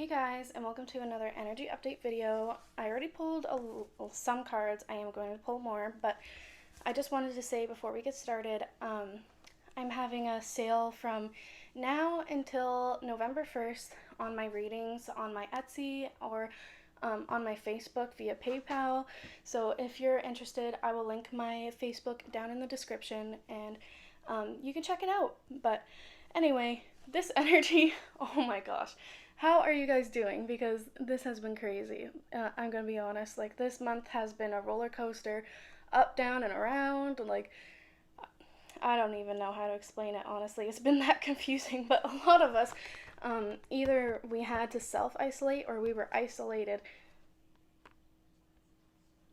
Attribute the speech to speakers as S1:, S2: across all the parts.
S1: Hey guys, and welcome to another energy update video. I already pulled some cards. I am going to pull more, but I just wanted to say before we get started, I'm having a sale from now until November 1st on my readings on my Etsy or on my Facebook via PayPal. So if you're interested, I will link my Facebook down in the description and you can check it out. But anyway, this energy, oh my gosh. How are you guys doing? Because this has been crazy. I'm gonna be honest. Like, this month has been a roller coaster, up, down, and around. Like, I don't even know how to explain it, honestly. It's been that confusing. But a lot of us, either we had to self isolate or we were isolated.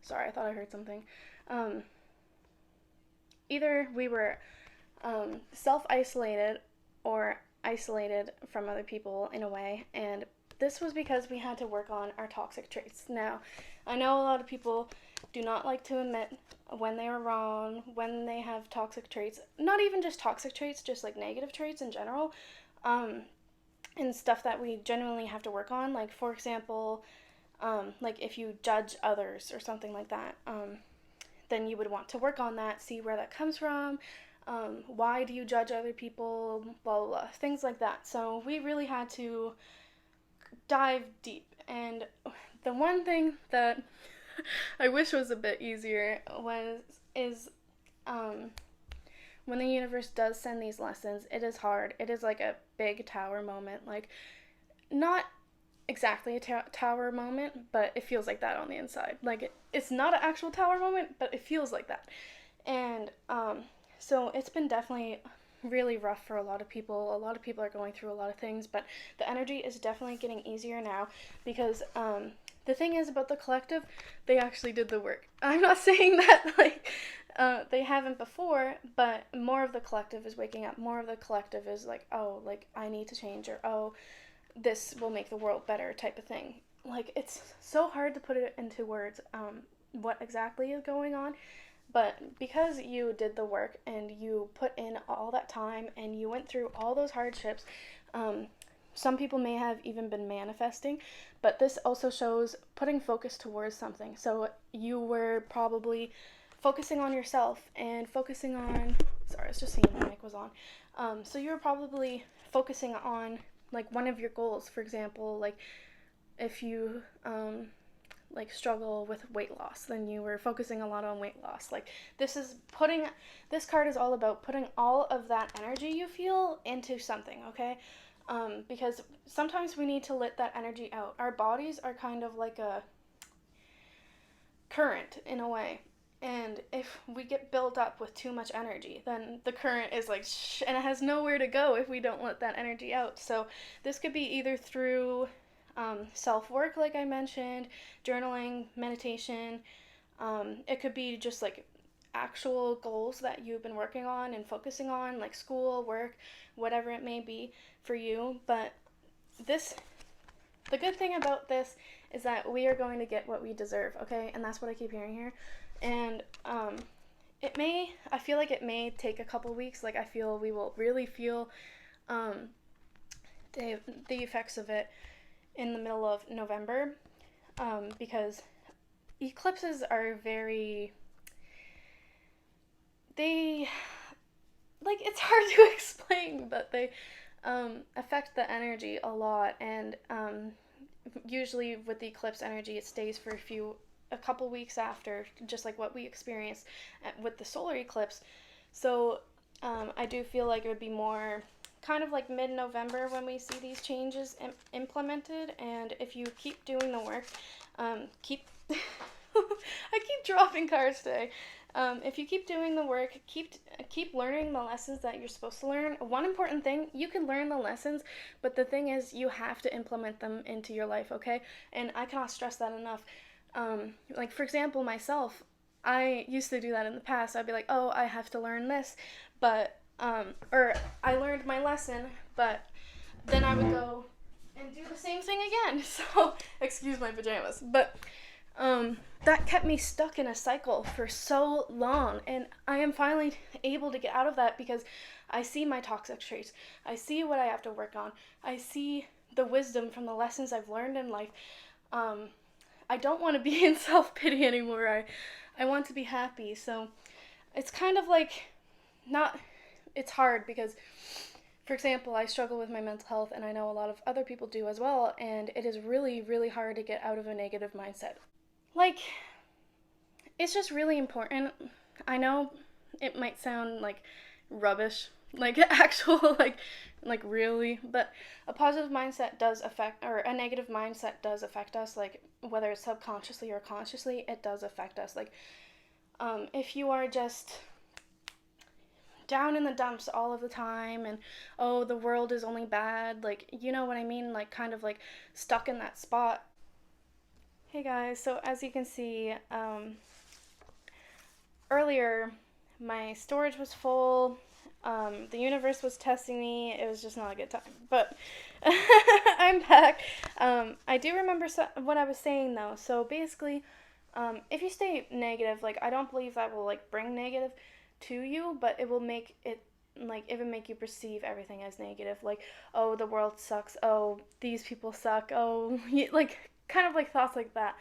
S1: Sorry, I thought I heard something. Either we were self isolated or isolated from other people in a way, and this was because we had to work on our toxic traits. Now, I know a lot of people do not like to admit when they are wrong, when they have toxic traits, not even just toxic traits, just like negative traits in general, and stuff that we genuinely have to work on. Like, for example, like if you judge others or something like that, then you would want to work on that, see where that comes from. Why do you judge other people, blah, blah, blah, things like that. So we really had to dive deep. And the one thing that I wish was a bit easier is when the universe does send these lessons, it is hard. It is like a big tower moment. Like, not exactly a tower moment, but it feels like that on the inside. Like, it's not an actual tower moment, but it feels like that. And so it's been definitely really rough for a lot of people. A lot of people are going through a lot of things, but the energy is definitely getting easier now because the thing is about the collective, they actually did the work. I'm not saying that like they haven't before, but more of the collective is waking up. More of the collective is like, oh, like I need to change, or oh, this will make the world better type of thing. Like, it's so hard to put it into words what exactly is going on. But because you did the work and you put in all that time and you went through all those hardships, some people may have even been manifesting, but this also shows putting focus towards something. So you were probably focusing on yourself and focusing on, sorry, I was just seeing the mic was on. So you were probably focusing on like one of your goals, for example, like if you like struggle with weight loss, then you were focusing a lot on weight loss. Like, this card is all about putting all of that energy you feel into something, okay? Because sometimes we need to let that energy out. Our bodies are kind of like a current in a way. And if we get built up with too much energy, then the current is like and it has nowhere to go if we don't let that energy out. So this could be either through self-work, like I mentioned, journaling, meditation. It could be just like actual goals that you've been working on and focusing on, like school, work, whatever it may be for you. But the good thing about this is that we are going to get what we deserve, okay? And that's what I keep hearing here. And I feel like it may take a couple weeks. Like, I feel we will really feel the effects of it in the middle of November, because eclipses are it's hard to explain, but they affect the energy a lot, and usually with the eclipse energy, it stays for a couple weeks after, just like what we experienced with the solar eclipse. So I do feel like it would be more kind of like mid-November when we see these changes implemented. And if you keep doing the work, I keep dropping cards today. If you keep doing the work, keep learning the lessons that you're supposed to learn. One important thing, you can learn the lessons, but the thing is, you have to implement them into your life, okay? And I cannot stress that enough. Like, for example, myself, I used to do that in the past. I'd be like, oh, I have to learn this, but or I learned my lesson, but then I would go and do the same thing again. So, excuse my pajamas. But that kept me stuck in a cycle for so long, and I am finally able to get out of that because I see my toxic traits. I see what I have to work on. I see the wisdom from the lessons I've learned in life. Um, I don't want to be in self-pity anymore. I want to be happy. So it's kind of like not, it's hard because, for example, I struggle with my mental health, and I know a lot of other people do as well, and it is really, really hard to get out of a negative mindset. Like, it's just really important. I know it might sound like rubbish, like actual, like really, but a positive mindset does affect, or a negative mindset does affect us, like whether it's subconsciously or consciously, it does affect us. Like, if you are just down in the dumps all of the time and oh, the world is only bad, like, you know what I mean, like kind of like stuck in that spot. Hey guys, so as you can see, earlier my storage was full. The universe was testing me. It was just not a good time, but I'm back. I do remember what I was saying though. So basically, if you stay negative, like I don't believe that will like bring negative to you, but it will make it, like it would make you perceive everything as negative. Like, oh, the world sucks. Oh, these people suck. Oh, like kind of like thoughts like that.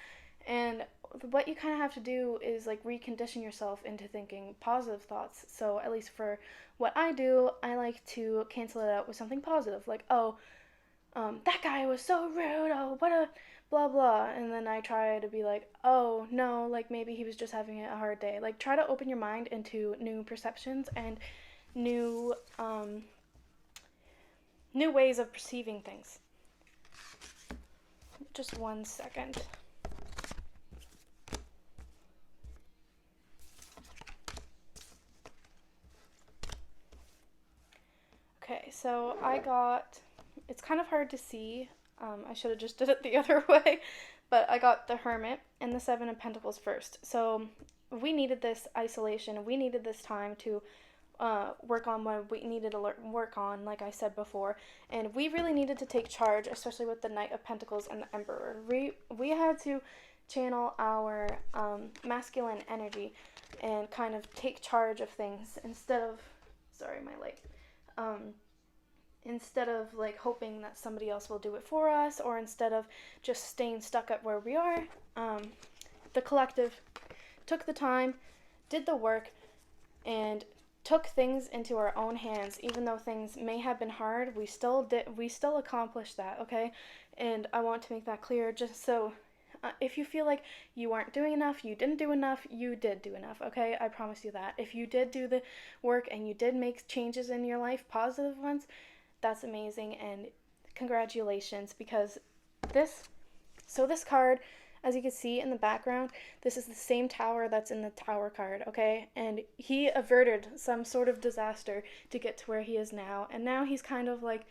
S1: And what you kind of have to do is like recondition yourself into thinking positive thoughts. So at least for what I do, I like to cancel it out with something positive, like, oh, that guy was so rude. Oh, what a blah blah. And then I try to be like, oh no, like maybe he was just having a hard day. Like try to open your mind into new perceptions and new new ways of perceiving things. Just 1 second. Okay, so I got, it's kind of hard to see. I should have just did it the other way, but I got the Hermit and the Seven of Pentacles first. So we needed this isolation. We needed this time to work on what we needed to work on, like I said before. And we really needed to take charge, especially with the Knight of Pentacles and the Emperor. We had to channel our masculine energy and kind of take charge of things instead of, sorry, my light. Instead of like hoping that somebody else will do it for us, or instead of just staying stuck at where we are, the collective took the time, did the work, and took things into our own hands. Even though things may have been hard, we still accomplished that, okay? And I want to make that clear, just so if you feel like you aren't doing enough, you didn't do enough, you did do enough, okay? I promise you that. If you did do the work and you did make changes in your life, positive ones, that's amazing, and congratulations, because this card, as you can see in the background, this is the same tower that's in the Tower card, okay? And he averted some sort of disaster to get to where he is now, and now he's kind of like,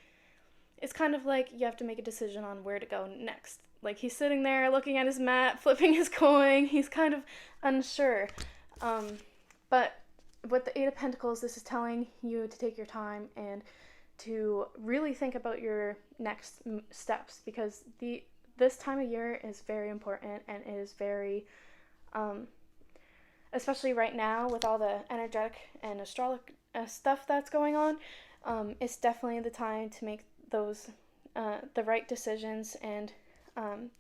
S1: it's kind of like you have to make a decision on where to go next. Like, he's sitting there looking at his mat, flipping his coin, he's kind of unsure. But with the Eight of Pentacles, this is telling you to take your time and to really think about your next steps, because this time of year is very important, and it is very, especially right now with all the energetic and astrological stuff that's going on, it's definitely the time to make those the right decisions, and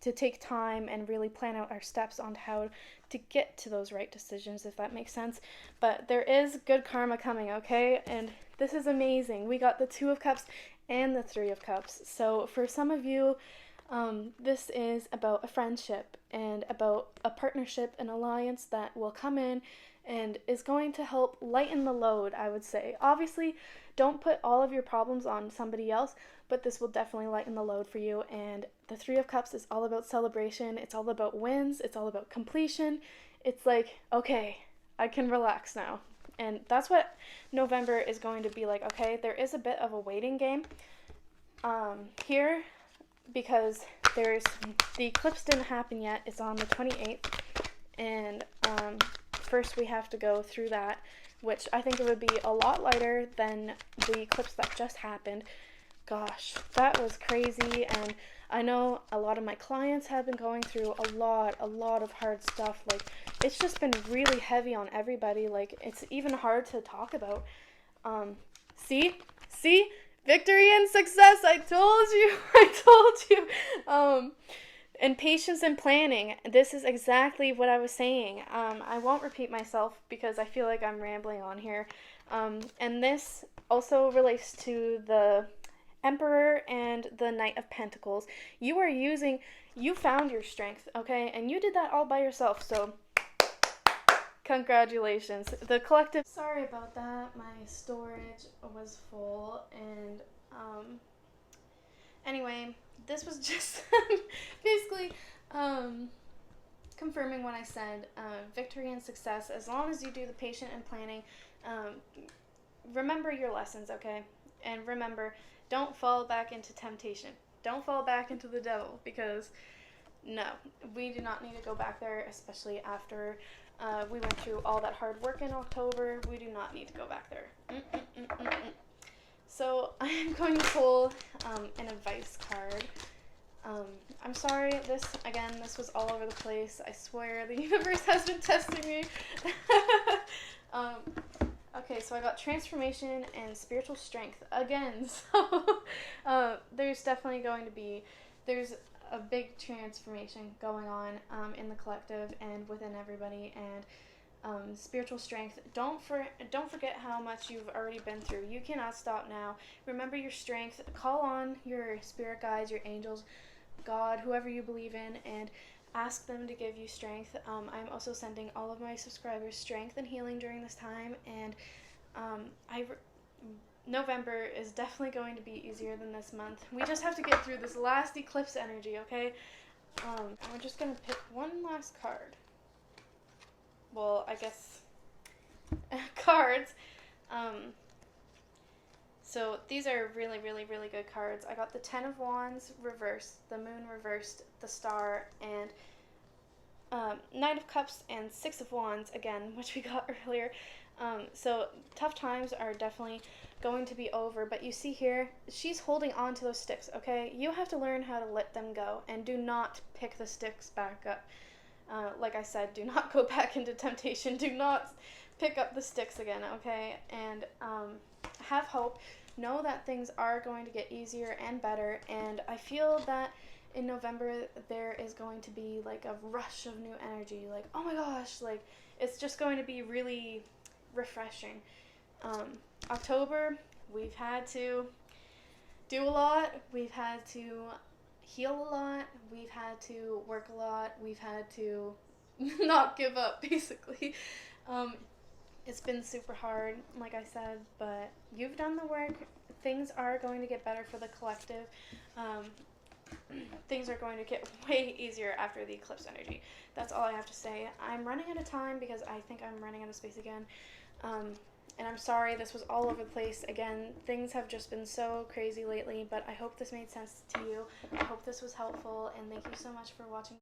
S1: to take time and really plan out our steps on how to get to those right decisions, if that makes sense. But there is good karma coming, okay? And this is amazing. We got the Two of Cups and the Three of Cups. So for some of you, this is about a friendship and about a partnership, an alliance that will come in and is going to help lighten the load, I would say. Obviously, don't put all of your problems on somebody else, but this will definitely lighten the load for you. And the Three of Cups is all about celebration. It's all about wins. It's all about completion. It's like, okay, I can relax now. And that's what November is going to be like, okay? There is a bit of a waiting game here, because there's, the eclipse didn't happen yet. It's on the 28th. And first we have to go through that, which I think it would be a lot lighter than the eclipse that just happened. Gosh, that was crazy, and I know a lot of my clients have been going through a lot of hard stuff. Like, it's just been really heavy on everybody. Like, it's even hard to talk about. See? Victory and success. I told you. I told you. And patience and planning. This is exactly what I was saying. I won't repeat myself because I feel like I'm rambling on here. And this also relates to the Emperor and the Knight of Pentacles. You found your strength, okay? And you did that all by yourself, so congratulations. The collective. Sorry about that. My storage was full, and anyway, this was just basically confirming what I said. Victory and success. As long as you do the patient and planning, remember your lessons, okay? And remember, don't fall back into temptation. Don't fall back into the devil, because no, we do not need to go back there, especially after we went through all that hard work in October. We do not need to go back there. So I'm going to pull an advice card. I'm sorry, this was all over the place. I swear the universe has been testing me. Okay, so I got transformation and spiritual strength again. So there's definitely going to be, there's a big transformation going on in the collective and within everybody, and spiritual strength. Don't forget how much you've already been through. You cannot stop now. Remember your strength. Call on your spirit guides, your angels, God, whoever you believe in, and ask them to give you strength. I'm also sending all of my subscribers strength and healing during this time, and November is definitely going to be easier than this month. We just have to get through this last eclipse energy, okay? We're just gonna pick one last card. Well, I guess cards. So these are really, really, really good cards. I got the Ten of Wands reversed, the Moon reversed, the Star, and Knight of Cups and Six of Wands again, which we got earlier. So tough times are definitely going to be over, but you see here, she's holding on to those sticks, okay? You have to learn how to let them go, and do not pick the sticks back up. Like I said, do not go back into temptation. Do not pick up the sticks again, okay? And have hope. Know that things are going to get easier and better, and I feel that in November there is going to be like a rush of new energy. Like, oh my gosh, like it's just going to be really refreshing. October, we've had to do a lot. We've had to heal a lot. We've had to work a lot. We've had to not give up, basically. It's been super hard, like I said, but you've done the work. Things are going to get better for the collective. Things are going to get way easier after the eclipse energy. That's all I have to say. I'm running out of time because I think I'm running out of space again. And I'm sorry this was all over the place. Again, things have just been so crazy lately, but I hope this made sense to you. I hope this was helpful, and thank you so much for watching.